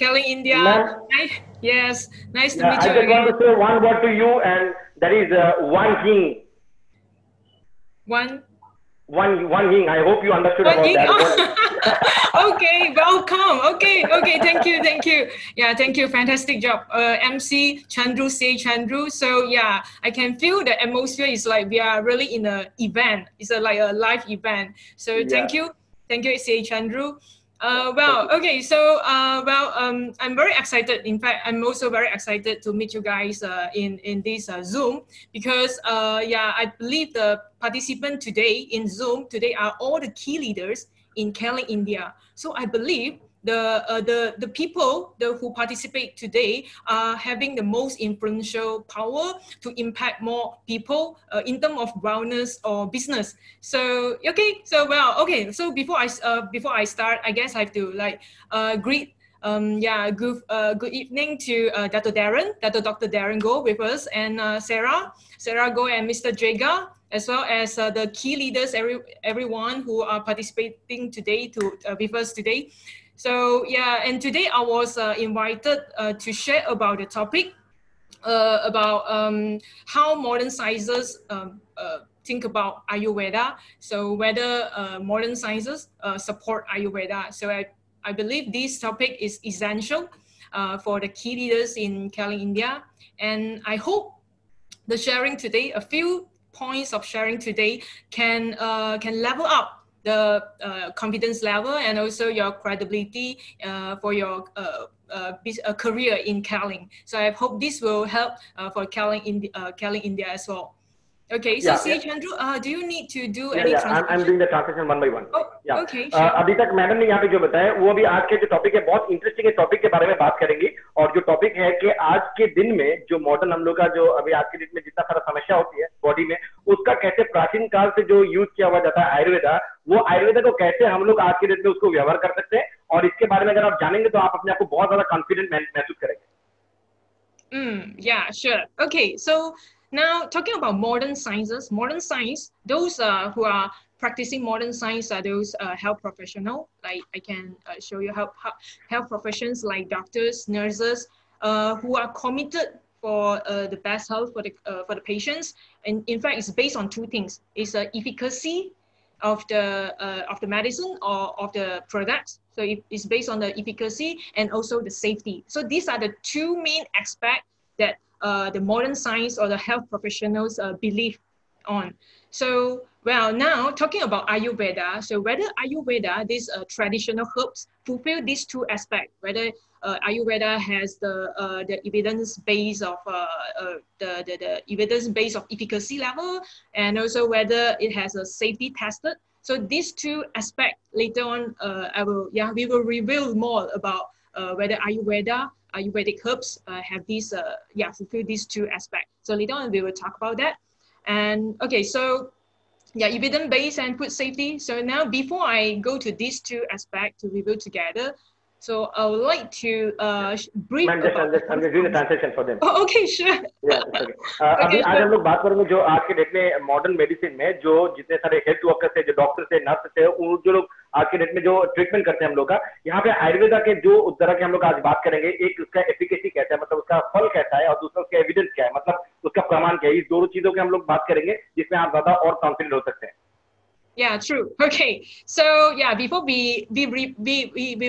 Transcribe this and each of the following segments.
Kelly, India. Ma'am, Yes, nice to yeah, meet I you just want again. to say one word to you, and that is one hing. One. One hing. I hope you understood One about gig. that one. Oh. Okay, welcome. Okay. Thank you. Yeah, thank you. Fantastic job. MC Chandru say Chandru. So yeah, I can feel the atmosphere is like we are really in a event. It's like a live event. So Yeah. thank you, say Chandru. Yeah. Thank Well, you. okay, so I'm very excited. In fact, I'm also very excited to meet you guys in this Zoom because yeah, I believe the participants today in Zoom today are all the key leaders in Kelly, India. So I believe the people who participate today are having the most influential power to impact more people in terms of wellness or business. So okay. So before I start, I guess I have to greet good evening to Dr. Darren Go with us, and Sarah Go and Mr. Jaga, as well as the key leaders, everyone who are participating today with us today. So yeah, and today I was invited to share about the topic about how modern sciences think about Ayurveda. So whether modern sciences support Ayurveda. So I believe this topic is essential for the key leaders in Kelly, India. And I hope the sharing today, a few points of sharing today can level up the confidence level and also your credibility for your career in Kelly. So I hope this will help for Kelly India as well. Okay, so Yeah. see, Chandru, do you need to do या any I'm translation? doing the translation one by one. Oh, या okay, sure. अभी तक madam ने यहाँ पे जो बताया वो अभी आज के जो टॉपिक है बहुत इंटरेस्टिंग है टॉपिक के बारे में बात करेंगे और जो टॉपिक है कि आज के दिन में जो मॉडर्न हम लोग का जो अभी आज के दिन में जितना सारा समस्या होती है बॉडी में उसका कैसे प्राचीन काल से जो यूज किया हुआ जाता है आयुर्वेदा वो आयुर्वेदा को कैसे हम लोग आज के डेट में उसको व्यवहार कर सकते हैं और इसके बारे में अगर आप जानेंगे तो आप अपने आप को बहुत ज्यादा कॉन्फिडेंट महसूस करेंगे. Yeah, sure. Okay, so now talking about modern science, those who are practicing modern science are those health professional. Like I can show you health professions like doctors, nurses, who are committed for the best health for the patients. And in fact, it's based on two things: it's efficacy of the medicine or of the products. So it's based on the efficacy and also the safety. So these are the two main aspects that the modern science or the health professionals believe on. So, well, now talking about Ayurveda, so whether Ayurveda, these traditional herbs, fulfill these two aspects, whether Ayurveda has the evidence base of the evidence base of efficacy level, and also whether it has a safety tested. So these two aspects later on, we will reveal more about whether Ayurvedic herbs have these fulfill these two aspects. So later on we will talk about that. And okay, so yeah, evidence based and food safety. So now before I go to these two aspects to review together, so I would like to brief I'm just doing the translation for them. Oh, okay, sure. Yeah, it's okay. अभी आज हम लोग बात करेंगे जो आज के date में मॉडर्न मेडिसिन में जो जितने सारे हेल्थ वर्कर्स है जो डॉक्टर्स है नर्स है वो जो लोग आज के डेट में जो ट्रीटमेंट करते हैं हम लोग का यहाँ पे आयुर्वेदा के जो तरह के हम लोग आज बात करेंगे एक उसका एफिकेसी कैसा है मतलब उसका फल कैसा है और दूसरा उसका एविडेंस क्या है मतलब उसका प्रमाण क्या है इस दोनों चीजों के हम लोग बात करेंगे जिसमें आप ज्यादा और कॉन्फिडेंट हो सकते हैं. Yeah, true. Okay, so yeah, before we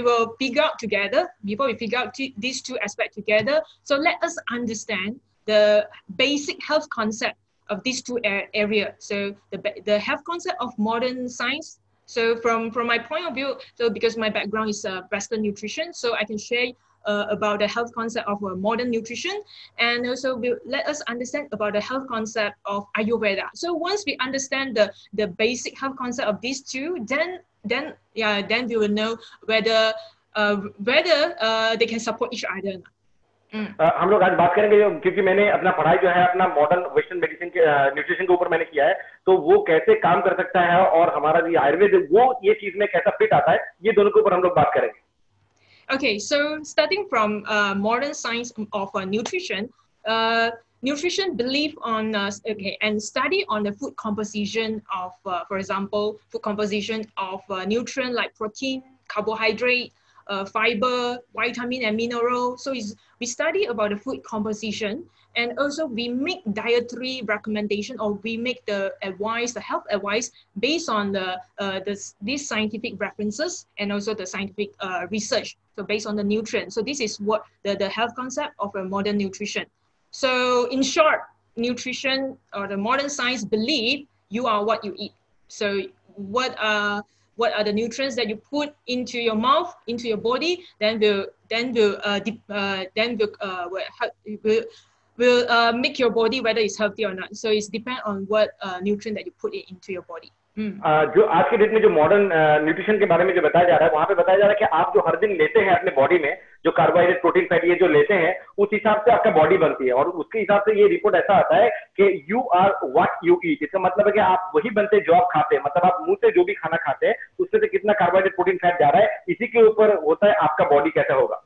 will figure out together. Before we figure out these two aspects together, so let us understand the basic health concept of these two areas. So the health concept of modern science. So from my point of view, so because my background is Western nutrition, so I can share about the health concept of modern nutrition, and also let us understand about the health concept of Ayurveda. So once we understand the basic health concept of these two, then we will know whether they can support each other. हम लोग आज बात करेंगे क्योंकि मैंने अपना पढ़ाई जो है अपना मॉडर्न वेस्टर्न मेडिसिन के न्यूट्रिशन के ऊपर मैंने किया है तो वो कैसे काम कर सकता है और हमारा जो आयुर्वेद वो ये चीज में कैसा फिट आता है ये दोनों के ऊपर हम लोग बात करेंगे. Okay, so starting from modern science of nutrition, nutrition belief on and study on the food composition of, for example, food composition of nutrient like protein, carbohydrate, fiber, vitamin and mineral. So we study about the food composition, and also we make dietary recommendation, or we make the advice, the health advice based on these scientific references and also the scientific research. So based on the nutrients. So this is what the health concept of a modern nutrition. So in short, nutrition or the modern science believe you are what you eat. So what are the nutrients that you put into your mouth, into your body, then will make your body whether it's healthy or not. So it's depend on what nutrient that you put it into your body. जो आज के date में जो modern nutrition के बारे में जो बताया जा रहा है, वहां पे बताया जा रहा है कि आप जो हर दिन लेते हैं अपने बॉडी में, जो कार्बोहाइड्रेट, प्रोटीन, फैट ये जो लेते हैं, उस हिसाब से आपका बॉडी बनती है, और उसके हिसाब से ये रिपोर्ट ऐसा आता है कि you are what you eat. इसका मतलब है कि आप वही बनते हैं जो आप खाते हैं, मतलब आप मुंह से जो भी खाना खाते हैं उसमें से कितना कार्बोहाइड्रेट, प्रोटीन, फैट जा रहा है, इसी के ऊपर होता है आपका बॉडी कैसा होगा।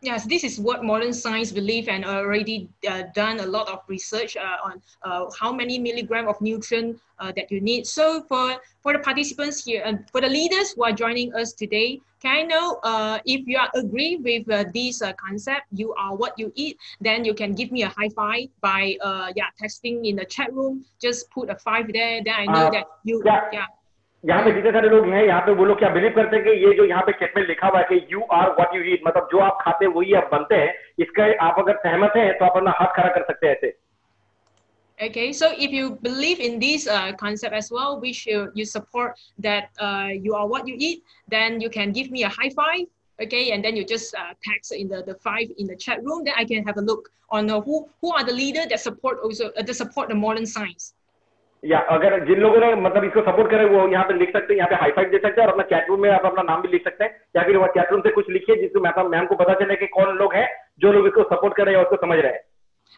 Yes, this is what modern science believe, and already done a lot of research on how many milligram of nutrient that you need. So for the participants here and for the leaders who are joining us today, can I know if you are agree with this concept, you are what you eat, then you can give me a high five by texting in the chat room. Just put a 5 there, then I know that you यहाँ पे जितने सारे लोग हैं, यहाँ पे वो लोग क्या बिलीव करते हैं कि ये जो यहाँ पे स्टेटमेंट लिखा हुआ है कि you are what you eat, मतलब जो आप खाते हैं वही आप बनते हैं, इसका आप अगर सहमत हैं तो आप अपना हाथ खड़ा कर सकते हैं ऐसे। Okay, so if you believe in this concept as well, which you support that you are what you eat, then you can give me a high five, okay, and then you just text in the 5 in the chat room, then I can have a look on who are the leader that support also that support the modern science. या अगर जिन लोगों ने मतलब इसको support करे वो यहाँ पे लिख सकते हैं, यहाँ पे हाई फाइव दे सकते हैं, और अपना चैट रूम में आप अपना नाम भी लिख सकते हैं, या फिर वो चैट रूम से कुछ लिखिए जिसको मैम को पता चले कि कौन लोग हैं जो लोग इसको सपोर्ट कर रहे हैं और उसको समझ रहे हैं।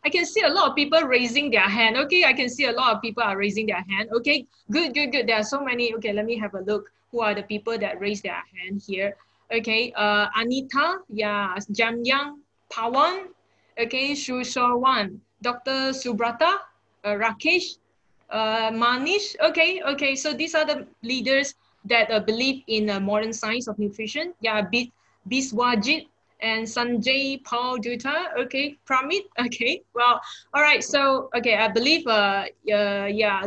I can see a lot of people raising their hand. Okay, I can see a lot of people are raising their hand. Okay, good. There are so many. Okay, let me have a look. Who are the people that raise their hand here? Okay, Anita, yeah, Jamyang, Pawan, okay, Shushawan, Dr. Subrata, Rakesh, Manish. Okay. So these are the leaders that believe in modern science of nutrition. Yeah, Biswajit and Sanjay Paul Dutta. Okay, Pramit. Okay, well, all right. So okay, I believe a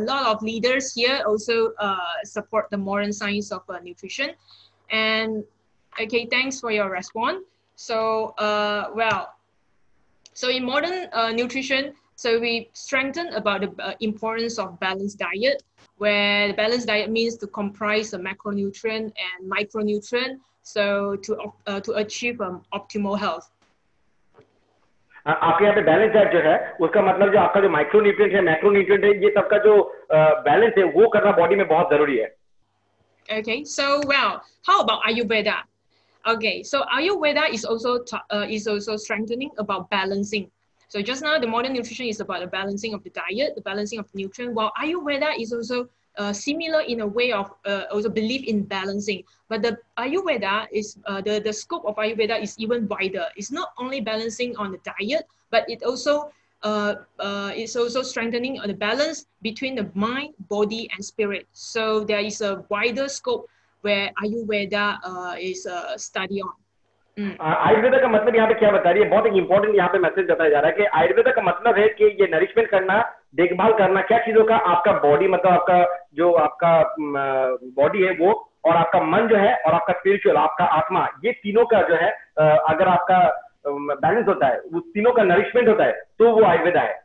lot of leaders here also support the modern science of nutrition. And okay, thanks for your response. So so in modern nutrition, so we strengthen about the importance of balanced diet, where the balanced diet means to comprise the macronutrient and micronutrient, so to achieve optimal health. आपके यहाँ पे balance diet जो है उसका मतलब जो आपका जो माइक्रोन्यूट्रिएंट है, मैक्रोन्यूट्रिएंट है, ये सबका जो बैलेंस है वो करना बॉडी में बहुत जरूरी है। Okay, so how about Ayurveda? Okay, so Ayurveda is also strengthening about balancing. So just now, the modern nutrition is about the balancing of the diet, the balancing of the nutrient, while Ayurveda is also similar in a way of also belief in balancing. But the Ayurveda is, the scope of Ayurveda is even wider. It's not only balancing on the diet, but it also is also strengthening the balance between the mind, body, and spirit. So there is a wider scope where Ayurveda is studied on. Ayurveda का मतलब यहाँ पे क्या बता रही है, बहुत एक इंपॉर्टेंट यहाँ पे मैसेज बताया जा रहा है कि आयुर्वेदा का मतलब है कि ये नरिशमेंट करना, देखभाल करना क्या चीजों का, आपका बॉडी मतलब आपका जो आपका बॉडी है वो, और आपका मन जो है, और आपका स्पिरिचुअल, आपका आत्मा, ये तीनों का जो है अगर आपका बैलेंस होता है, उस तीनों का नरिशमेंट होता है, तो वो आयुर्वेदा है।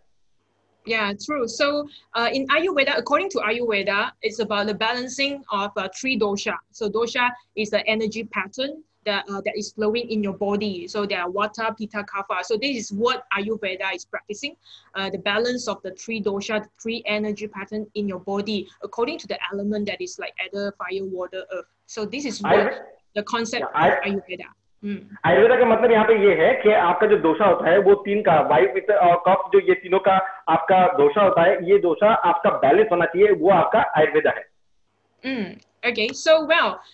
Yeah, true. So in Ayurveda, according to Ayurveda, it's about the balancing of 3 dosha. So dosha is the energy pattern that is flowing in your body. So there are Vata, Pitta, Kapha. So this is what Ayurveda is practicing, the balance of the 3 dosha, the 3 energy pattern in your body, according to the element that is like either fire, water, earth. So this is what the concept of Ayurveda. Ayurveda का मतलब यहाँ पे ये है कि आपका जो दोषा होता है वो 3 का, वायु, पित्त और कफ, जो ये तीनों का आपका दोषा होता है, ये दोषा आपका बैलेंस होना चाहिए, वो आपका आयुर्वेदा है। Okay, so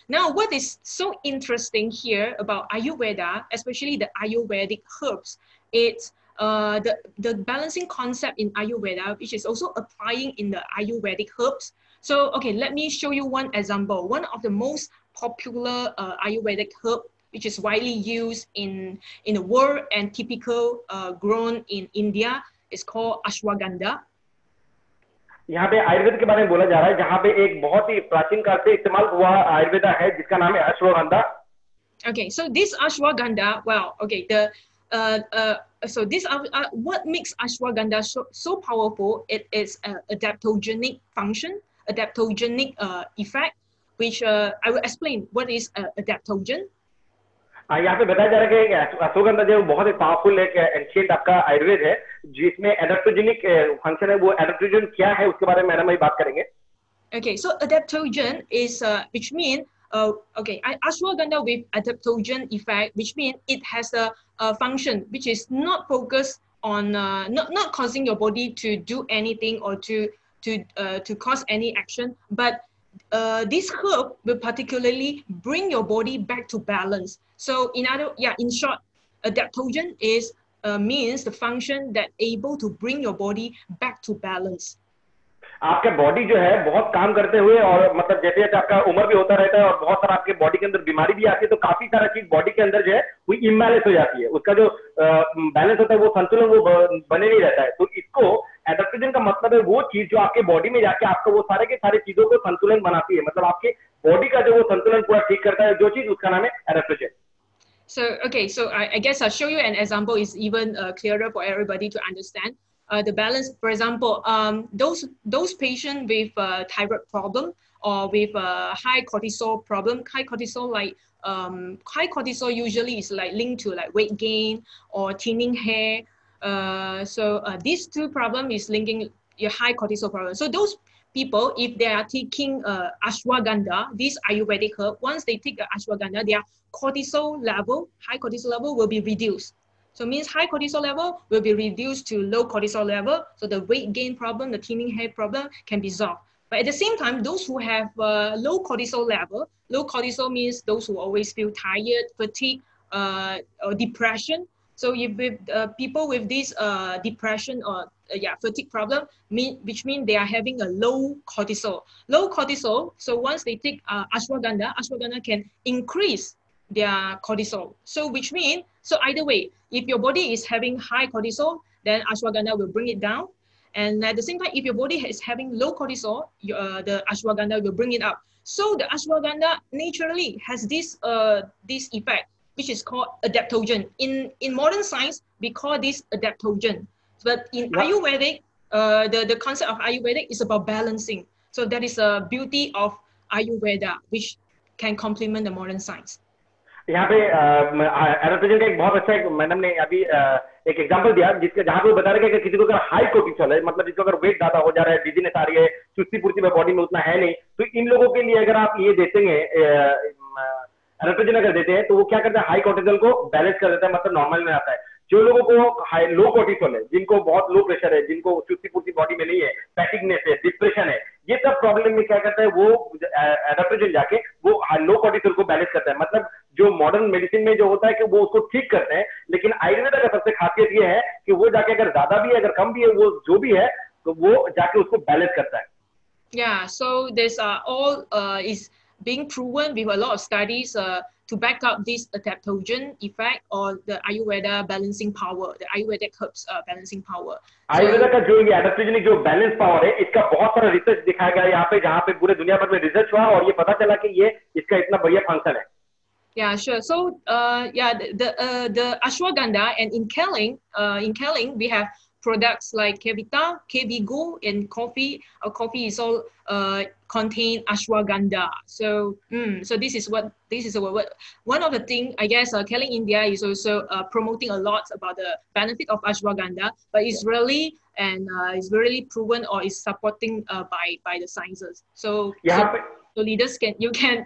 now what is so interesting here about Ayurveda, especially the Ayurvedic herbs, it's the balancing concept in Ayurveda, which is also applying in the Ayurvedic herbs. So, okay, let me show you one example. One of the most popular Ayurvedic herb which is widely used in the world and typical grown in India, is called ashwagandha. यहाँ पे आयुर्वेद के बारे में बोला जा रहा है, जहाँ पे एक बहुत ही प्राचीन काल से इस्तेमाल हुआ आयुर्वेदा है, जिसका नाम है ashwagandha. Okay, so this ashwagandha, well, okay, so this what makes ashwagandha so powerful? It is adaptogenic function, adaptogenic effect, which I will explain what is adaptogen. यहाँ पे बताया जा रहा है कि अश्वगंधा जो बहुत ही पावरफुल एक एंशिएंट आपका आयुर्वेद है, जिसमें एडाप्टोजेनिक फंक्शन है. वो एडाप्टोजन क्या है उसके बारे में मैडम अभी बात करेंगे. Okay, so adaptogen is which means okay, ashwagandha with adaptogen effect, which means it has a function which is not focused on not causing your body to do anything or to cause any action, but this herb will particularly bring your body back to balance. So in short, adaptogen is means the function that able to bring your body back to balance. आपका body जो है बहुत काम करते हुए, और मतलब जैसे जैसे आपका उम्र भी होता रहता है और बहुत सारा आपके बॉडी के अंदर बीमारी भी आती है, तो काफी सारा चीज बॉडी के अंदर जो है वो इम्बैलेंस हो जाती है. उसका जो बैलेंस होता है वो संतुलन वो बने नहीं रहता है. तो इसको एडाप्टोजन का मतलब है वो चीज जो आपके बॉडी में जाके आपको वो सारे के सारे चीजों को संतुलन बनाती है, मतलब आपके बॉडी का जो वो संतुलन पूरा ठीक करता है, जो चीज उसका नाम है एडाप्टोजन. So okay, so I guess I'll show you an example is even clearer for everybody to understand. The balance, for example, those patients with thyroid problem or with high cortisol problem. High cortisol usually is like linked to like weight gain or thinning hair. So these two problems is linking your high cortisol problem. So those people, if they are taking ashwagandha, this Ayurvedic herb, once they take ashwagandha, their high cortisol level will be reduced. So means high cortisol level will be reduced to low cortisol level. So the weight gain problem, the thinning hair problem can be solved. But at the same time, those who have low cortisol level, low cortisol means those who always feel tired, fatigue, or depression. So if with people with this depression or fatigue problem, which means they are having a low cortisol. Low cortisol, so once they take ashwagandha can increase their cortisol. So which means, so either way, if your body is having high cortisol, then ashwagandha will bring it down. And at the same time, if your body is having low cortisol, the ashwagandha will bring it up. So the ashwagandha naturally has this effect, which is called adaptogen. In modern science, we call this adaptogen. But in Ayurvedic, the concept of Ayurvedic is about balancing. So that is a beauty of Ayurveda, which can complement the modern science. यहाँ पे एडाप्टोजन का एक बहुत अच्छा एक madam ने अभी एक एग्जांपल दिया, जिसके जहाँ पे वो बता रहे हैं कि किसी को अगर हाई कोर्टिसोल है, मतलब जिसको अगर वेट ज्यादा हो जा रहा है, डिजीनेस आ रही है, चुस्ती पूर्ति में बॉडी में उतना है नहीं, तो इन लोगों के लिए अगर आप ये देते हैं एडाप्टोजन अगर देते हैं, तो वो क्या करता है, हाई कोर्टिसोल को बैलेंस कर देता है, मतलब नॉर्मल में आता है. जो लोगों को हाई लो कोर्टिसोल है, जिनको बहुत लो प्रेशर है, जिनको चुस्ती पूर्ति बॉडी में नहीं है, फैटिगनेस है, डिप्रेशन है, ये सब प्रॉब्लम में क्या करता है, वो एडाप्टोजन जाके वो लो कोर्टिसोल को बैलेंस करता है. मतलब जो मॉडर्न मेडिसिन में जो होता है कि वो उसको ठीक करते हैं, लेकिन आयुर्वेदा का सबसे खासियत ये है कि वो जाके अगर ज्यादा भी है अगर कम भी है, वो जो भी है तो वो जाके उसको बैलेंस करता है. Yeah, so this all is being proven with a lot of studies to back up this adaptogen effect or the Ayurveda balancing power, the Ayurvedic herbs balancing power. Ayurveda का जो ये एडाप्टोजेनिक जो बैलेंस पावर है, इसका बहुत सारा research दिखाया गया यहाँ पे, जहाँ पे पूरे दुनिया भर में रिसर्च हुआ और ये पता चला कि ये इसका इतना बढ़िया फंक्शन है. Yeah, sure. So, the ashwagandha, and in Kaling, we have products like Kevita, Kevigo, and coffee. Our coffee is all contain ashwagandha. So, so this is what one of the things, I guess, Kaling India is also promoting a lot about the benefit of ashwagandha, but it's really it's really proven or is supporting by the sciences. So. So leaders you can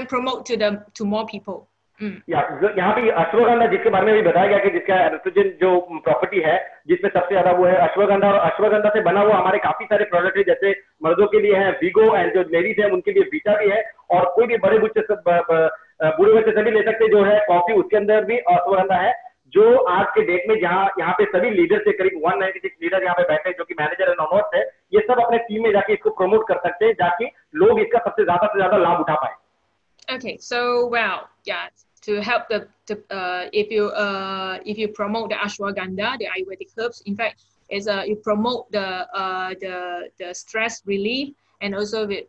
promote to more people. यहाँ पे अश्वगंधा जिसके बारे में भी बताया गया कि जिसका एडाप्टोजन जो प्रॉपर्टी है, जिसमें सबसे ज्यादा वो है अश्वगंधा, और अश्वगंधा से बना हुआ हमारे काफी सारे प्रोडक्ट है, जैसे मर्दों के लिए है वीगो, एंड जो लेडीज है उनके लिए बीटा भी है, और कोई भी बड़े बूढ़े बच्चे सभी ले सकते जो है. कॉफी उसके अंदर भी अश्वगंधा है, जो आज के डेट में जहाँ यहाँ पे सभी लीडर से करीब 196 लीडर यहाँ पे बैठे, जो कि मैनेजर एंड ओनर्स है, ये सब अपने टीम में जाके इसको प्रमोट कर सकते हैं, ताकि लोग इसका सबसे ज्यादा से ज्यादा लाभ उठा पाए. Okay, so to help if you promote the ashwagandha, the Ayurvedic herbs. In fact, you promote the stress relief and also with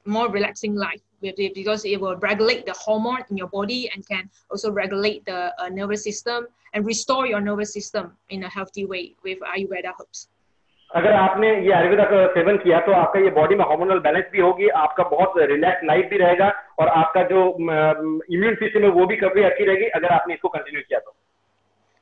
more relaxing life with it, because it will regulate the hormone in your body and can also regulate the nervous system and restore your nervous system in a healthy way with Ayurveda herbs. अगर आपने ये आयुर्वेदा का seven किया तो आपका ये body में hormonal balance भी होगी, आपका बहुत रिलैक्स लाइफ भी रहेगा और आपका जो इम्यून सिस्टम है वो भी काफी अच्छी रहेगी अगर आपने इसको कंटिन्यू किया तो.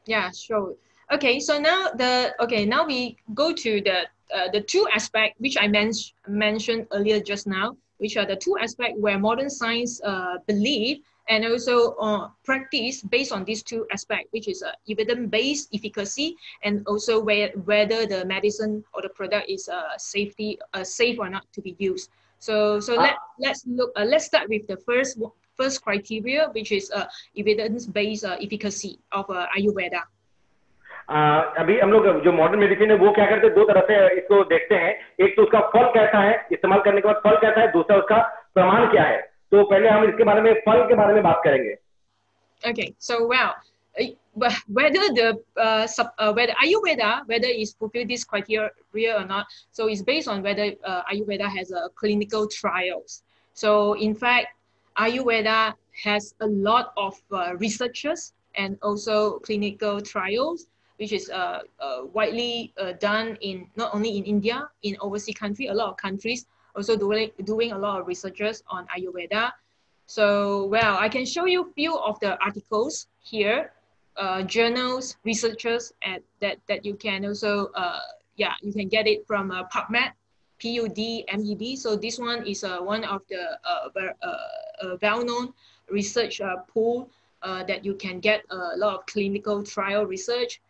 Yeah, sure. Okay, so now we go to the two aspects which I mentioned earlier just now, which are the two aspects where modern science believe and also practice based on these two aspects, which is evidence-based efficacy and also whether the medicine or the product is safe or not to be used. So let's start with the first criteria, which is evidence-based efficacy of Ayurveda. अभी हम लोग जो modern medicine है वो क्या करते हैं, दो तरह से इसको देखते हैं. एक तो उसका फल कैसा है, इस्तेमाल करने के बाद फल कैसा है, दूसरा उसका प्रमाण क्या है. तो पहले हम इसके बारे में फल के बारे में बात करेंगे. Okay, so whether whether Ayurveda is fulfill this criteria or not, so it's based on whether Ayurveda has a clinical trials. So in fact, Ayurveda has a lot of researchers and also clinical trials, which is widely done in not only in India, in overseas country, a lot of countries also doing a lot of researchers on Ayurveda. So, I can show you a few of the articles here, journals, researchers, and that you can also, you can get it from PubMed, PubMed. So this one is one of the well-known research pool that you can get a lot of clinical trial research.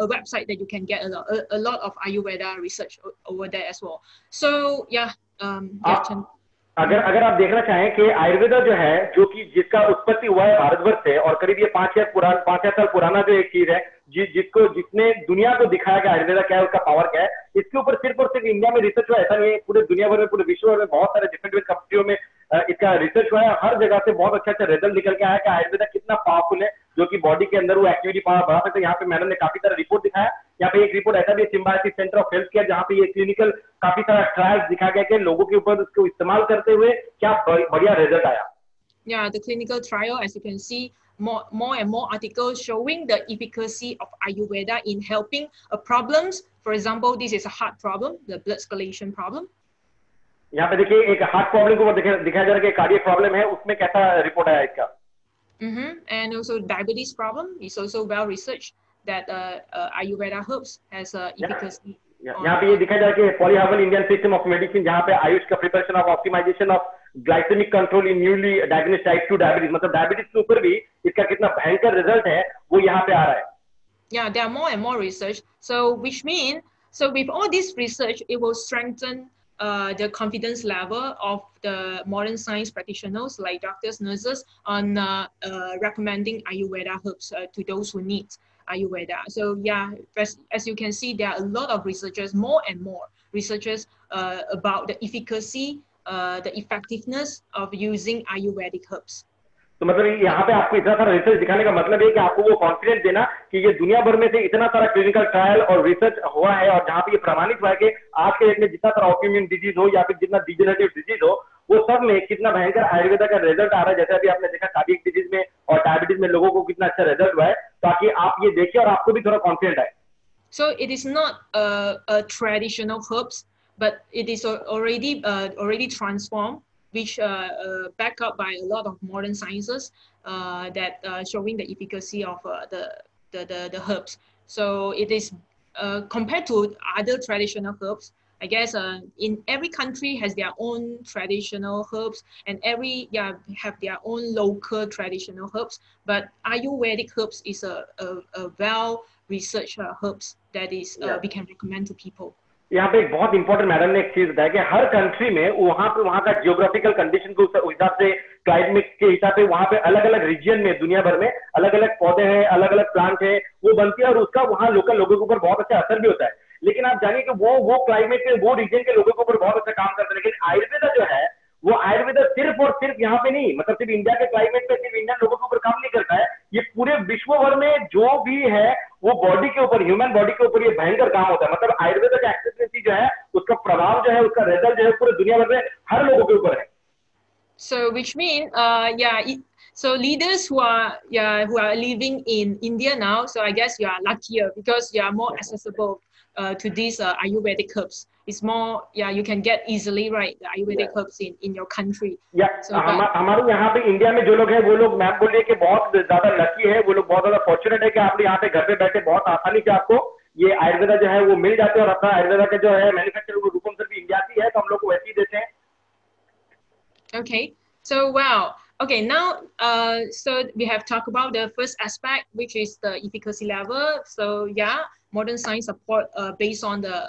A website that you can get a lot of Ayurveda research over there as well. So अगर आप देखना चाहें कि आयुर्वेदा जो है, जो कि जिसका उत्पत्ति हुआ है भारतवर्ष से और करीब ये 5-6 साल पुराना जो एक चीज है, जिसने दुनिया को दिखाया कि आयुर्वेदा क्या है, उसका पावर क्या है, इसके ऊपर सिर्फ और सिर्फ इंडिया में रिसर्च हुआ ऐसा नहीं है, पूरे दुनिया भर में, पूरे विश्व भर में बहुत सारे डिफरेंट कंट्रियों में इसका रिसर्च हुआ है. हर जगह से बहुत अच्छा रिजल्ट निकल के आया कि आयुर्वेदा कितना पावरफुल है, जो कि बॉडी के अंदर वो एक्टिविटी पावर बढ़ा सकते हैं. यहाँ पे मैडम ने काफी सारा रिपोर्ट दिखाया. यहाँ पे एक रिपोर्ट ऐसा भी है, symbiosis centre of health care, जहाँ पे ये क्लिनिकल काफी सारा ट्रायल्स दिखा गया कि लोगों के ऊपर उसको इस्तेमाल करते हुए क्या बढ़िया रिजल्ट आया. Yeah, the clinical trial, as you can see, more and more articles showing the efficacy of Ayurveda in helping problems. For example, this is a heart problem, the blood circulation problem. यहाँ पे देखिए एक heart problem को दिखाया जा रहा है कि कार्डियक प्रॉब्लम है, उसमें कैसा रिपोर्ट आया इसका. And also diabetes problem is also well researched that Ayurveda herbs has efficacy. यहाँ पे ये दिखाया जा रहा है कि polyherbal Indian system of medicine, जहाँ पे आयुष का preparation of optimisation of glycaemic control in newly diagnosed type 2 diabetes, मतलब डायबिटीज के ऊपर भी इसका कितना भयंकर रिजल्ट है वो यहाँ पे आ रहा है. Yeah, there are more and more research. So which means, with all this research, it will strengthen the confidence level of the modern science practitioners like doctors, nurses on recommending Ayurveda herbs to those who need Ayurveda. So as you can see, there are a lot of researchers, more and more researchers about the efficacy, the effectiveness of using Ayurvedic herbs. तो मतलब यहाँ पे आपको इतना सारा research दिखाने का मतलब है कि आपको वो कॉन्फिडेंस देना कि ये दुनिया भर में से इतना सारा क्लिनिकल ट्रायल और रिसर्च हुआ है और जहाँ पे ये प्रमाणित हुआ है कि आज के डेट में जितना सारा ऑटोइम्यून डिजीज हो या फिर जितना डिजेनरेटिव डिजीज हो, वो सब में कितना भयंकर आयुर्वेदा का रिजल्ट आ रहा है. जैसे अभी आपने देखा कार्डियक डिजीज में और डायबिटीज में लोगों को कितना अच्छा रिजल्ट हुआ है, ताकि आप ये देखिए और आपको भी थोड़ा कॉन्फिडेंट आए. So it is not a traditional herbs, but it is already transformed, which backed up by a lot of modern sciences that showing the efficacy of the herbs. So it is compared to other traditional herbs, I guess in every country has their own traditional herbs and have their own local traditional herbs. But Ayurvedic herbs is a well-researched herbs that is we can recommend to people. यहाँ पे एक बहुत important madam ने एक चीज बताया कि हर country में वहाँ का जियोग्राफिकल कंडीशन के हिसाब से, क्लाइमेट के हिसाब से वहाँ पे अलग अलग रीजन में दुनिया भर में अलग अलग पौधे हैं, अलग अलग प्लांट है, वो बनती है और उसका वहाँ लोकल लोगों के ऊपर बहुत अच्छा असर भी होता है. लेकिन आप जानिए कि वो क्लाइमेट के वो रीजन के लोगों के ऊपर बहुत अच्छा काम करते हैं. लेकिन आयुर्वेदा जो है वो आयुर्वेदा सिर्फ और सिर्फ यहाँ पे नहीं, मतलब सिर्फ इंडिया के क्लाइमेट में सिर्फ इंडियन लोगों के ऊपर काम नहीं करता है, ये पूरे विश्व भर में जो भी है वो बॉडी के ऊपर, ह्यूमन बॉडी के ऊपर ये भयंकर काम होता है। मतलब आयुर्वेदा का एक्सेसिबिलिटी जो है, उसका प्रभाव जो है, उसका रिजल्ट जो है पूरे दुनिया भर में हर लोगों के ऊपर है। So which means, so leaders who are living in India now, so I guess you are luckier because you are more accessible to these Ayurvedic herbs. It's more, you can get easily, right, the Ayurvedic herbs in your country. So, हमारे यहाँ पे India में जो लोग हैं वो लोग, ma'am बोल रही है कि बहुत ज्यादा लकी है, वो लोग बहुत ज्यादा फॉर्चुनेट है कि आप यहाँ पे घर पे बैठे बहुत आसानी से आपको ये आयुर्वेदा जो है वो मिल जाते हैं, और अपना आयुर्वेदा का जो है मैन्युफैक्चर रूपम सर भी इंडिया की है, तो हम लोग को वैसे ही देते हैं। Okay, so wow. Okay, now so we have talked about the first aspect, which is the efficacy level. So yeah, modern science support based on the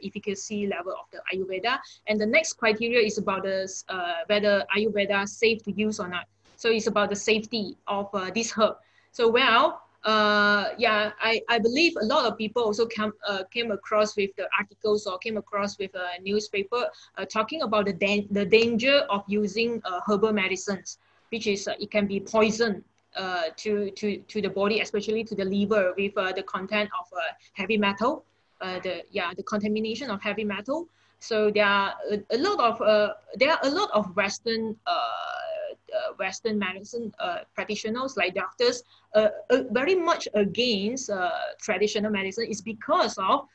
efficacy level of the Ayurveda. And the next criteria is about this whether Ayurveda is safe to use or not. So it's about the safety of this herb. So well, I believe a lot of people also came across with the articles or came across with a newspaper talking about the danger of using herbal medicines, which is it can be poison to the body, especially to the liver, with the content of heavy metal, the contamination of heavy metal. So there are a lot of Western medicine practitioners like doctors very much against traditional medicine is because of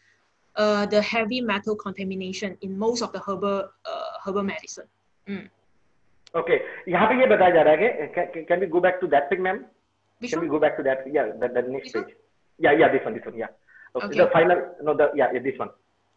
the heavy metal contamination in most of the herbal medicine. Okay, यहाँ पे ये बताया जा रहा है कि can we go back to that thing, ma'am? Can we go back to that? Yeah, the next page. Yeah, this one. Yeah. Okay. The final, no, this one.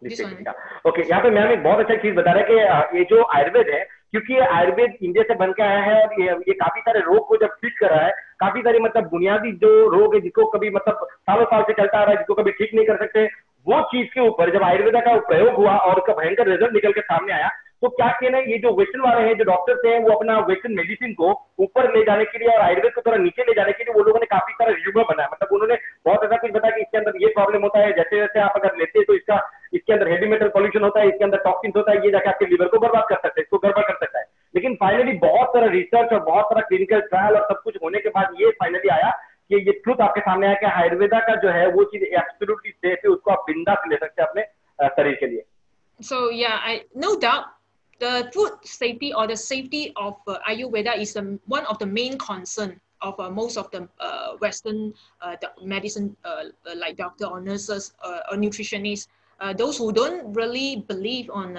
This one. Yeah. Okay, यहाँ पे ma'am एक बहुत अच्छा चीज बता रहा है कि ये जो आयुर्वेद है, क्योंकि ये आयुर्वेद इंडिया से बन के आया है और ये काफी सारे रोग को जब ठीक कर रहा है, काफी सारे मतलब बुनियादी जो रोग है जिसको कभी मतलब सालों साल से चलता आ रहा है, जिसको कभी ठीक नहीं कर सकते, वो चीज के ऊपर जब आयुर्वेदा का प्रयोग हुआ और उसका भयंकर रिजल्ट निकल के सामने आया, तो क्या कहना है, ये जो वेस्टर्न वाले हैं, जो डॉक्टर्स हैं, वो अपना वेस्टर्न मेडिसिन को ऊपर ले जाने के लिए और आयुर्वेद को थोड़ा नीचे ले जाने के लिए वो लोगों ने काफी सारा रिव्यू बनाया। मतलब उन्होंने बहुत ऐसा कुछ बताया कि इसके अंदर ये प्रॉब्लम होता है, जैसे जैसे आप अगर लेते हैं तो इसके अंदर हेवी मेटल पॉल्यूशन होता है, इसके अंदर टॉक्सिन्स होता है, ये जाके आपके लिवर को बर्बाद कर सकता है, इसको गड़बड़ कर सकता है। लेकिन फाइनली बहुत सारा रिसर्च और बहुत सारा क्लिनिकल ट्रायल और सब कुछ होने के बाद ये फाइनली आया कि ये ट्रुथ आपके सामने आया कि आयुर्वेदा का जो है वो चीज एब्सोल्युटली सेफ है, उसको आप बिंदास ले सकते हैं अपने शरीर के लिए। So no doubt the food safety or the safety of Ayurveda is one of the main concern of most of the Western medicine like doctor or nurses or nutritionists. Those who don't really believe on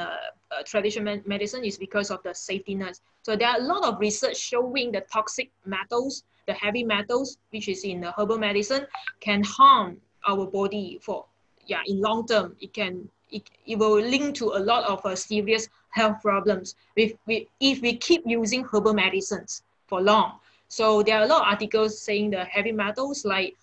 traditional medicine is because of the safetiness. So there are a lot of research showing the toxic metals, the heavy metals, which is in the herbal medicine, can harm our body in long term. It will link to a lot of serious health problems if we keep using herbal medicines for long. So there are a lot of articles saying the heavy metals like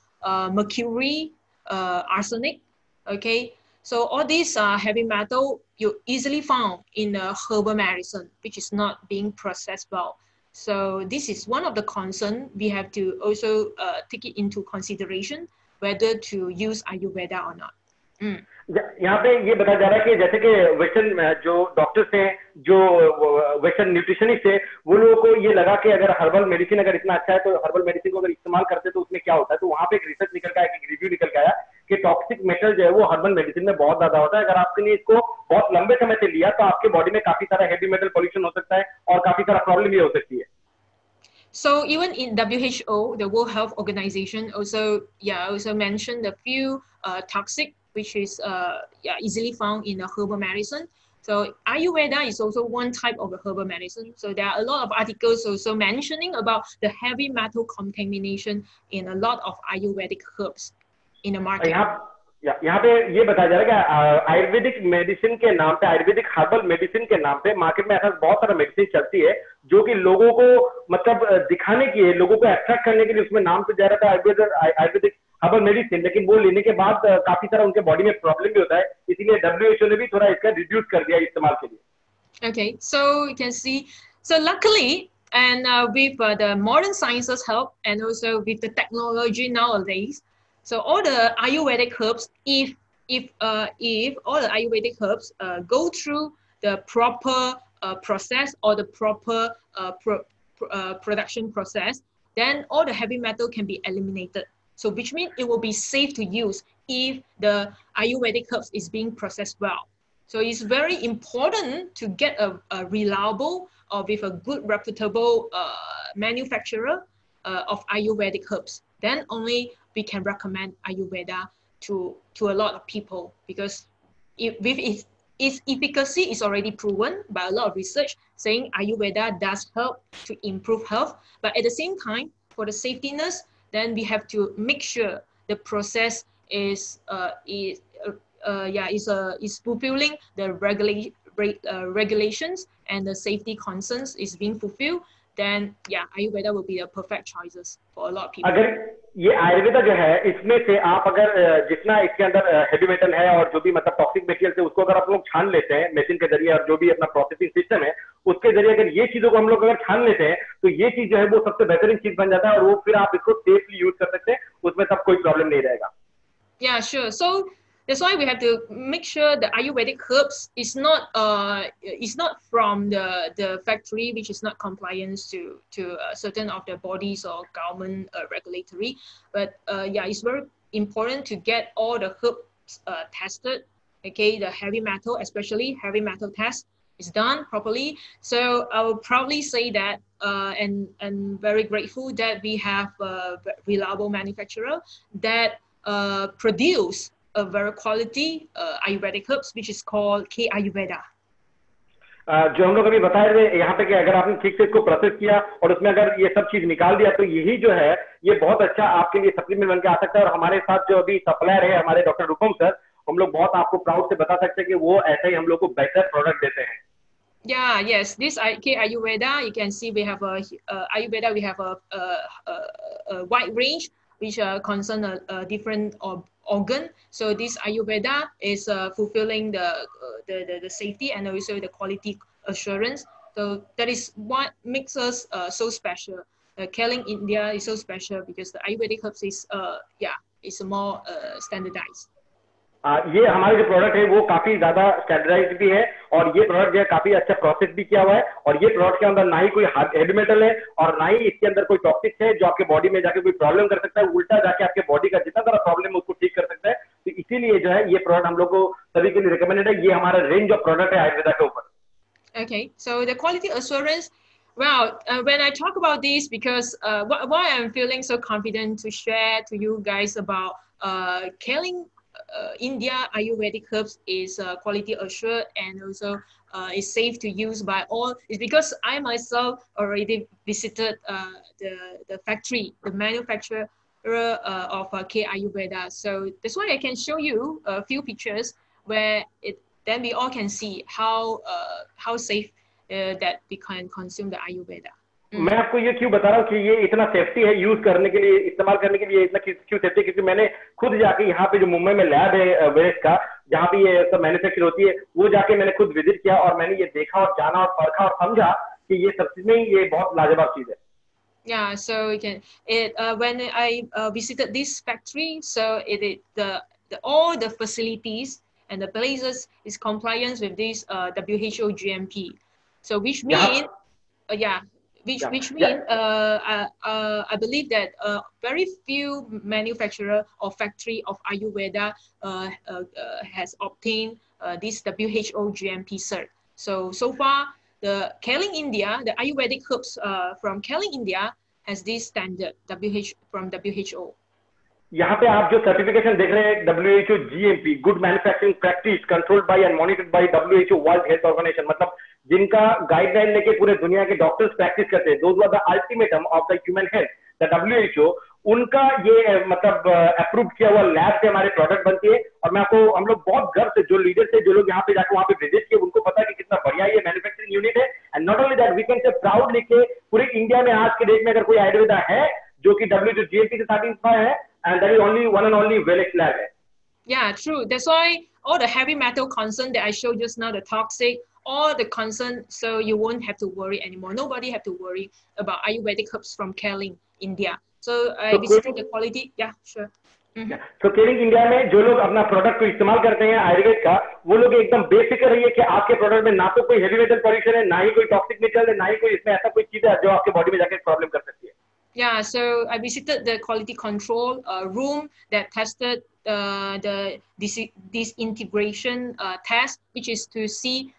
mercury, arsenic, okay? So all these heavy metal you easily found in the herbal medicine, which is not being processed well. So this is one of the concerns we have to also take it into consideration whether to use Ayurveda or not. यहाँ पे ये बताया जा रहा है कि जैसे कि वेस्टर्न जो डॉक्टर्स हैं, जो वेस्टर्न न्यूट्रिशनिस्ट है, वो लोगों को ये लगा कि अगर हर्बल मेडिसिन अगर इतना अच्छा है तो हर्बल मेडिसिन को अगर इस्तेमाल करते तो उसमें क्या होता है। तो वहाँ पे एक रिसर्च निकल के आया, एक रिव्यू निकल के आया कि टॉक्सिक मेटल जो है वो हर्बल मेडिसिन में बहुत ज्यादा होता है। अगर आपने इसको बहुत लंबे समय से लिया तो आपके बॉडी में काफी सारा हेवी मेटल पॉल्यूशन हो सकता है और काफी सारा प्रॉब्लम भी हो सकती है। So even in WHO, the World Health Organization also mentioned a few toxic, which is easily found in a herbal medicine. So Ayurveda is also one type of a herbal medicine. So there are a lot of articles also mentioning about the heavy metal contamination in a lot of Ayurvedic herbs in the market. यहाँ पे ये बताया जा रहा है कि Ayurvedic medicine के नाम पे, आयुर्वेदिक हर्बल मेडिसिन के नाम पे मार्केट में ऐसा बहुत सारा मेडिसिन चलती है जो कि लोगों को मतलब दिखाने की है, लोगों को अट्रैक्ट करने के लिए उसमें नाम तो जा रहा था आयुर्वेदिक हर्बल मेडिसिन, लेकिन वो लेने के बाद काफी सारा उनके बॉडी में प्रॉब्लम भी होता है, इसीलिए WHO ने भी थोड़ा इसका रिड्यूस कर दिया इस्तेमाल के लिए। Okay, so you can see, so luckily and with the modern sciences help and also with the technology nowadays, so all the Ayurvedic herbs, if all the Ayurvedic herbs go through the proper process or the proper production process, then all the heavy metal can be eliminated. So which means it will be safe to use if the Ayurvedic herbs is being processed well. So it's very important to get a reliable or with a good reputable manufacturer of Ayurvedic herbs. Then only we can recommend Ayurveda to a lot of people, because its efficacy is already proven by a lot of research saying Ayurveda does help to improve health. But at the same time, for the safetyness, then we have to make sure the process is fulfilling the regulations and the safety concerns is being fulfilled. Then Ayurveda will be a perfect choices for a lot of people. अगर ये आयुर्वेदा जो है इसमें से आप अगर जितना इसके अंदर हेवी मेटल है और जो भी मतलब टॉक्सिक मटेरियल है उसको अगर आप लोग छान लेते हैं मशीन के जरिए और जो भी अपना प्रोसेसिंग सिस्टम है उसके जरिए अगर ये चीजों को हम लोग अगर छान लेते हैं तो ये चीज जो है वो सबसे बेहतरीन चीज बन जाता है और वो फिर आप इसको सेफली यूज कर सकते हैं, उसमें तब कोई प्रॉब्लम नहीं रहेगा. Yeah, sure. So that's why we have to make sure the Ayurvedic herbs is not from the factory, which is not compliant to certain of the bodies or government regulatory. But it's very important to get all the herbs tested. Okay, the heavy metal, especially heavy metal test, is done properly. So I will probably say that, and very grateful that we have a reliable manufacturer that produce a very quality Ayurvedic herbs, which is called K Ayurveda. जो हम लोग अभी बता रहे थे यहाँ पे कि अगर आपने ठीक से इसको प्रोसेस किया और उसमें अगर ये सब चीज निकाल दिया तो यही जो है ये बहुत अच्छा आपके लिए सप्लीमेंट बन के आ सकता है. और हमारे साथ जो अभी सप्लायर है हमारे डॉक्टर रूपम सर, हम लोग बहुत आपको प्राउड से बता सकते हैं कि वो ऐसे ही हम लोग को बेहतर प्रोडक्ट देते हैं. Yeah, yes, this K Ayurveda, you can see we have Ayurveda, we have a wide range which concern a different organ. So this Ayurveda is fulfilling the safety and also the quality assurance. So that is what makes us so special. Kaling India is so special because the Ayurvedic herbs is more standardized. ये हमारे जो product है वो काफी ज्यादा standardised भी है और ये प्रोडक्ट जो है काफी अच्छा प्रोसेस भी किया हुआ है और ये प्रोडक्ट के अंदर ना ही कोई हेवी मेटल है और ना ही इसके अंदर कोई टॉक्सिक्स है जो आपके बॉडी में जाके कोई प्रॉब्लम कर सकता है, उल्टा जाके आपके बॉडी का जितना सारा प्रॉब्लम है उसको ठीक कर सकता है. तो इसीलिए जो है ये प्रोडक्ट हम लोग को सभी के लिए रिकमेंडेड है. ये हमारा रेंज ऑफ प्रोडक्ट है आयुर्वेदा के ऊपर. Okay, so the quality assurance, well, when I talk about this, because why I'm feeling so confident to share to you guys about Kaling India Ayurvedic herbs is quality assured and also is safe to use by all, is because I myself already visited the factory, the manufacturer of K Ayurveda. So that's why I can show you a few pictures where then we all can see how safe that we can consume the Ayurveda. मैं आपको ये क्यों बता रहा हूँ कि ये इतना सेफ्टी है यूज करने के लिए, इस्तेमाल करने के लिए इतना क्यों सेफ्टी, क्योंकि मैंने खुद जाके यहाँ पे जो मुंबई में लैब है वेस्ट का जहाँ पे ये सब मैन्युफैक्चर होती है वो जाके मैंने खुद विजिट किया और मैंने ये देखा और जाना और परखा और समझा कि ये सब चीज में ये बहुत लाजवाब चीज है. Yeah, so you can when I visited this factory, so all the facilities and the places is compliant with this WHO GMP. So which mean Which means I believe that very few manufacturer or factory of Ayurveda has obtained this WHO GMP cert. So far, the Kaling India, the Ayurvedic herbs from Kaling India has this standard from WHO. यहाँ पे आप जो certification देख रहे हैं WHO GMP, good manufacturing practice controlled by and monitored by WHO World Health Organization, मतलब जिनका guideline लेके पूरे दुनिया के डॉक्टर्स प्रैक्टिस करते हैं, those are the ultimatum of the human health, the WHO, उनका ये मतलब अप्रूव किया हुआ लैब से हमारे प्रोडक्ट बनती है. और मैं आपको हम लोग बहुत गर्व से जो लीडर थे जो लोग यहाँ पे जाकर वहाँ पे विजिट किए उनको पता है कि कितना बढ़िया ये मैन्युफैक्चरिंग यूनिट है. And not only that, we can say proudly के पूरे इंडिया में आज के डेट में अगर कोई आयुर्वेदा है जो कि WHO GMP से सर्टिफाइड है, and that is only one and only Velix lab. Yeah, true. That's why all the heavy metal concern that I showed just now, the toxic, all the concern, so you won't have to worry anymore. Nobody have to worry about Ayurvedic herbs from Kaling, India. So I visited the quality. Yeah, sure. तो केलिंग India में जो लोग अपना product को इस्तेमाल करते हैं आयुर्वेद का, वो लोग एकदम बेफिक्र रहिए कि आपके प्रोडक्ट में ना तो कोई हेवी मेटल पॉल्यूशन है, ना ही कोई टॉक्सिक मेटल है, ना ही कोई इसमें ऐसा कोई चीज है जो आपके बॉडी में जाके प्रॉब्लम कर सकती है. Yeah, so I visited the quality control room that tested the disintegration test, which is to see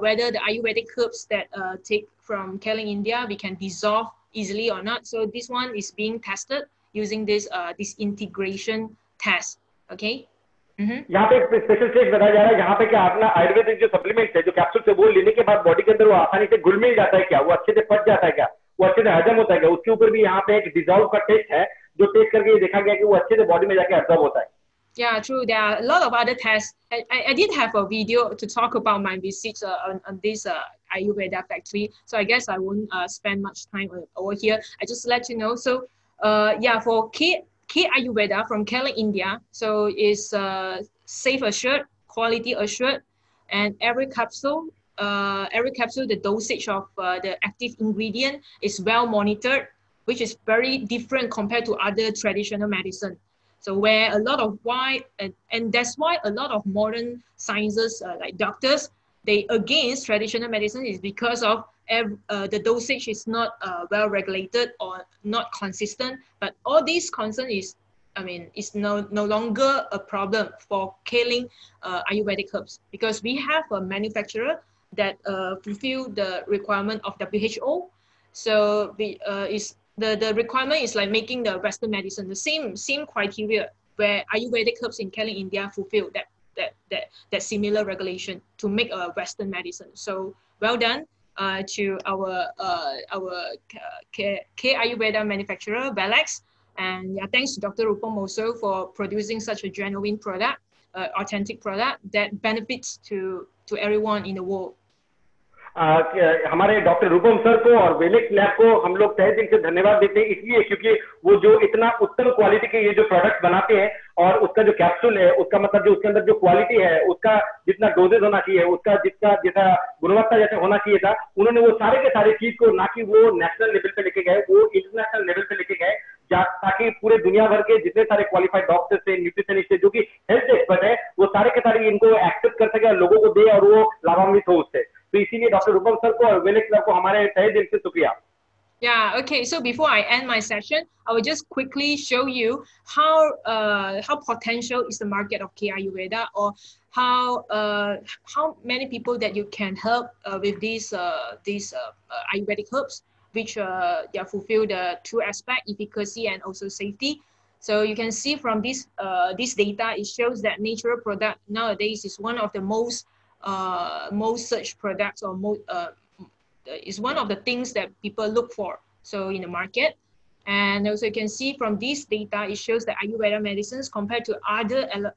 whether the Ayurvedic herbs that take from Keling, India, we can dissolve easily or not. So this one is being tested using this disintegration test. Okay. यहाँ पे एक special stage बताया जा रहा है, यहाँ पे क्या अपना आयुर्वेदिक जो सप्लीमेंट है, जो कैप्सूल से वो लेने के बाद बॉडी के अंदर वो आसानी से घुल मिल जाता है क्या, वो अच्छे से पच जाता है क्या, वो अच्छे से हजम होता है क्या, उसके ऊपर भी यहाँ पे एक डिजॉल्व का टेस्ट है जो टेस्ट करके ये देखा गया कि वो अच्छे से बॉडी में जाके एब्जॉर्ब होता है. Yeah, true. There are a lot of other tests. I did have a video to talk about my visits on this Ayurveda factory. So I guess I won't spend much time over here. I just let you know. So yeah, for K Ayurveda from Kerala, India. So it's safe assured, quality assured, and every capsule, the dosage of the active ingredient is well monitored, which is very different compared to other traditional medicine. So where a lot of and that's why a lot of modern sciences like doctors, they against traditional medicine is because of the dosage is not well regulated or not consistent. But all these concern is, I mean, it's no longer a problem for killing Ayurvedic herbs, because we have a manufacturer that fulfill the requirement of WHO. So the requirement is like making the Western medicine, the same criteria where Ayurvedic herbs in Kerala, India fulfill that similar regulation to make a Western medicine. So well done to our K Ayurveda manufacturer, Valex. And yeah, thanks to Dr. Rupam also for producing such a genuine product, authentic product that benefits to everyone in the world. हमारे doctor रूपम sir को और वेलेक्स lab को हम लोग तहे दिल से धन्यवाद देते हैं, इसलिए क्योंकि वो जो इतना उत्तम क्वालिटी के ये जो प्रोडक्ट बनाते हैं और उसका जो कैप्सूल है, उसका मतलब जो उसके अंदर जो क्वालिटी है, उसका जितना डोजेज होना चाहिए, उसका जितना जैसा गुणवत्ता जैसे होना चाहिए था, उन्होंने वो सारे के सारे चीज को ना कि वो नेशनल लेवल पे लेके गए, वो इंटरनेशनल लेवल पे लेके गए, ताकि पूरे दुनिया भर के जितने सारे क्वालिफाइड डॉक्टर्स थे, न्यूट्रिशनिस्ट थे, जो कि हेल्थ एक्सपर्ट है, वो सारे के सारे इनको एक्सेप्ट कर सके और लोगों को दे और वो लाभान्वित हो उससे. तो इसीलिए डॉक्टर रूपम सर को और वेलेक्स सर को हमारे तहे दिल से शुक्रिया. Yeah, okay. So before I end my session, I will just quickly show you how potential is the market of K Ayurveda, or how many people that you can help with these Ayurvedic herbs, which fulfill the two aspect, efficacy and also safety. So you can see from this data, it shows that natural product nowadays is one of the most searched products, or is one of the things that people look for. So in the market, and also you can see from this data, it shows that Ayurveda medicines compared to other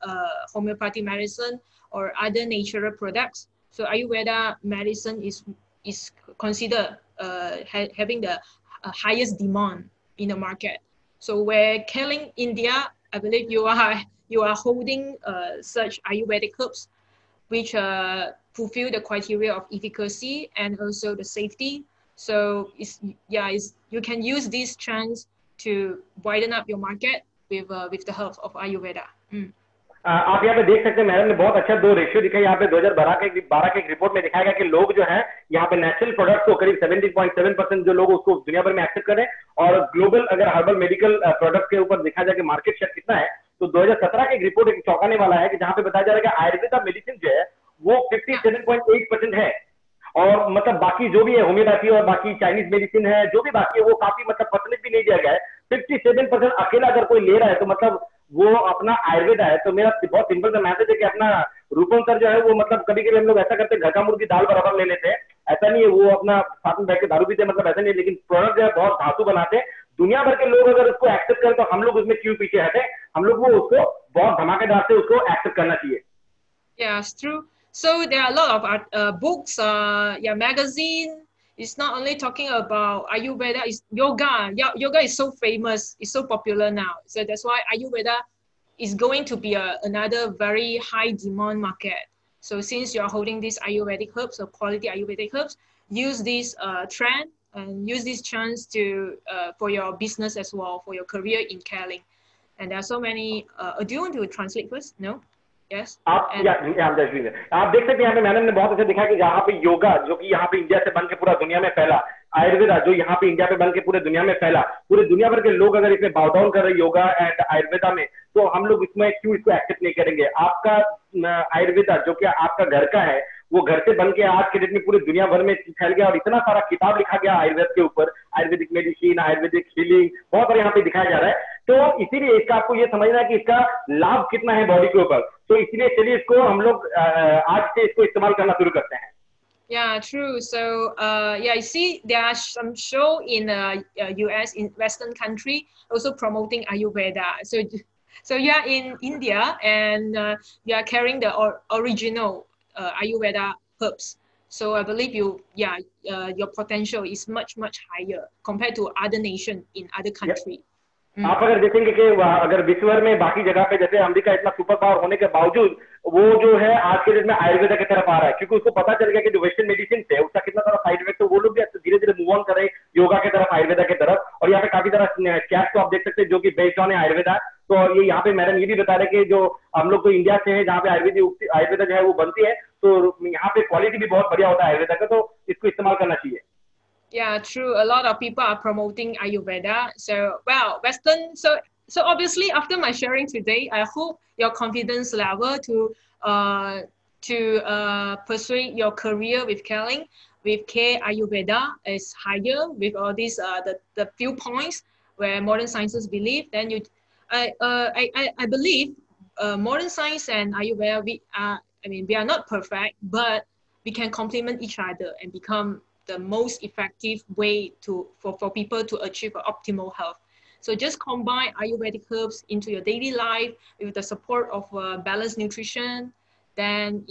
homeopathic medicine or other natural products. So Ayurveda medicine is considered having the highest demand in the market. So where Kerala, India, I believe you are holding such Ayurvedic herbs, which fulfill the criteria of efficacy and also the safety. So you can use this chance to widen up your market with the help of Ayurveda. आप यहाँ पे देख सकते हैं, madam ने बहुत अच्छा 2 ratio दिखाई. यहाँ पे 2012 के एक रिपोर्ट में दिखाया गया कि लोग जो है यहाँ पे नेचुरल प्रोडक्ट्स को करीब 70.7% जो लोग उसको दुनिया भर में एक्सेप्ट कर रहे हैं, और ग्लोबल अगर हर्बल मेडिकल प्रोडक्ट के ऊपर देखा जाए कि मार्केट शेयर कितना है, तो 2017 के एक रिपोर्ट एक चौंकाने वाला है कि जहाँ पे बताया जा रहा है कि आयुर्वेदा मेडिसिन जो है वो 57.8% है, और मतलब बाकी जो भी है होम्योपैथी और बाकी चाइनीज मेडिसिन है, जो भी बाकी है वो काफी मतलब परसेंटेज भी नहीं दिया गया है. 57% अकेला अगर कोई ले रहा है तो मतलब वो अपना आयुर्वेदा है. तो मेरा बहुत सिंपल सा मैसेज है कि अपना रूपम सर जो है वो मतलब कभी कभी हम लोग ऐसा करते हैं, घर का मुर्गी दाल बराबर ले लेते हैं, ऐसा नहीं है, वो अपना साथ में बैठ के दारू पीते, मतलब ऐसा नहीं है, लेकिन प्रोडक्ट जो है बहुत धातु बनाते हैं. दुनिया भर के लोग अगर उसको एक्सेप्ट करें तो हम लोग उसमें क्यों पीछे हटे, हम लोग वो उसको बहुत धमाकेदार से उसको एक्सेप्ट करना चाहिए. Yes, true. So there are a lot of books, magazine. It's not only talking about Ayurveda, it's yoga. Yoga is so famous, it's so popular now. So that's why Ayurveda is going to be another very high demand market. So since you're holding these Ayurvedic herbs or quality Ayurvedic herbs, use this trend and use this chance to for your business as well, for your career in Kerala. and there are so many. Do you want to translate first? No. Yes. आप आप देख सकते हैं यहाँ पे madam ने बहुत अच्छा दिखा कि यहाँ पे योगा जो कि यहाँ पे इंडिया से बन के पूरा दुनिया में फैला, आयुर्वेदा जो यहाँ पे इंडिया पे बन के पूरे दुनिया में फैला, पूरे दुनिया भर के लोग अगर इसमें बाउ डाउन कर रहे योगा एंड आयुर्वेदा में, तो हम लोग इसमें क्यों इसको एक्सेप्ट नहीं करेंगे। आपका आयुर्वेदा जो कि आपका घर का है, वो घर से बन के आज के डेट में पूरे दुनिया भर में फैल गया और इतना सारा किताब लिखा गया आयुर्वेद के ऊपर, आयुर्वेदिक मेडिसिन, आयुर्वेदिक हीलिंग, बहुत सारे यहाँ पे दिखाया जा रहा है। तो इसीलिए इसका आपको ये समझना है कि इसका लाभ कितना है बॉडी के ऊपर। तो इसलिए चलिए इसको हम लोग आज से इसको इस्तेमाल करना शुरू करते हैं। Yeah, true. So, yeah, you see, there are some show in US, in Western country, also promoting Ayurveda. So you are in India and you are carrying the original Ayurveda herbs. So I believe your potential is much higher compared to other nation in other country. Yeah. आप अगर देखेंगे कि अगर विश्व में बाकी जगह पे जैसे अमेरिका इतना सुपर पावर होने के बावजूद वो जो है आज के डेट में आयुर्वेदा की तरफ आ रहा है, क्योंकि उसको पता चल गया कि जो वेस्टर्न मेडिसिन है उसका कितना सारा साइड इफेक्ट है। वो लोग भी धीरे धीरे मूव ऑन कर रहे हैं योगा की तरफ, आयुर्वेदा की तरफ। और यहाँ पे काफी सारा कैश तो आप देख सकते हैं जो कि बेस्ड ऑन है आयुर्वेदा। तो ये यहाँ पे मैडम ये भी बता रहे कि जो हम लोग को इंडिया से है जहाँ पे आयुर्वेदा जो है वो बनती है, तो यहाँ पे क्वालिटी भी बहुत बढ़िया होता है आयुर्वेदा का, तो इसको इस्तेमाल करना चाहिए। Yeah, true. A lot of people are promoting Ayurveda. So, well, Western. So obviously, after my sharing today, I hope your confidence level to pursue your career with caring, with care Ayurveda is higher with all these the few points where modern sciences believe. Then I believe modern science and Ayurveda we are not perfect, but we can complement each other and become the most effective way for people to achieve optimal health. So just combine Ayurvedic herbs into your daily life with the support of balanced nutrition, then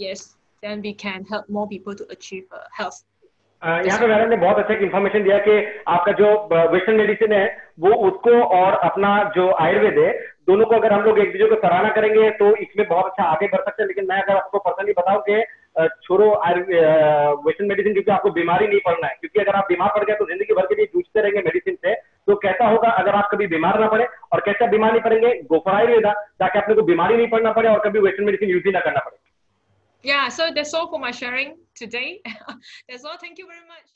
we can help more people to achieve health. यहाँ पे madam ने बहुत अच्छा information दिया कि आपका जो western medicine है वो उसको और अपना जो आयुर्वेद है दोनों को अगर हम लोग एक दूसरे को सराहना करेंगे तो इसमें बहुत अच्छा आगे बढ़ सकते हैं। लेकिन मैं अगर आपको पर्सनली बताऊं कि छोड़ो वेस्टर्न मेडिसिन, क्योंकि आपको बीमारी नहीं पड़ना है, क्योंकि अगर आप बीमार पड़ गए तो जिंदगी भर के लिए जूझते रहेंगे मेडिसिन से। तो कैसा होगा अगर आप कभी बीमार ना पड़े, और कैसा बीमार नहीं पड़ेंगे, गो फॉर आयुर्वेदा, ताकि आपने को बीमारी नहीं पड़ना पड़े और कभी वेस्टर्न मेडिसिन यूज ही ना करना पड़े। Yeah, so that's all for my sharing today. That's all. Thank you very much.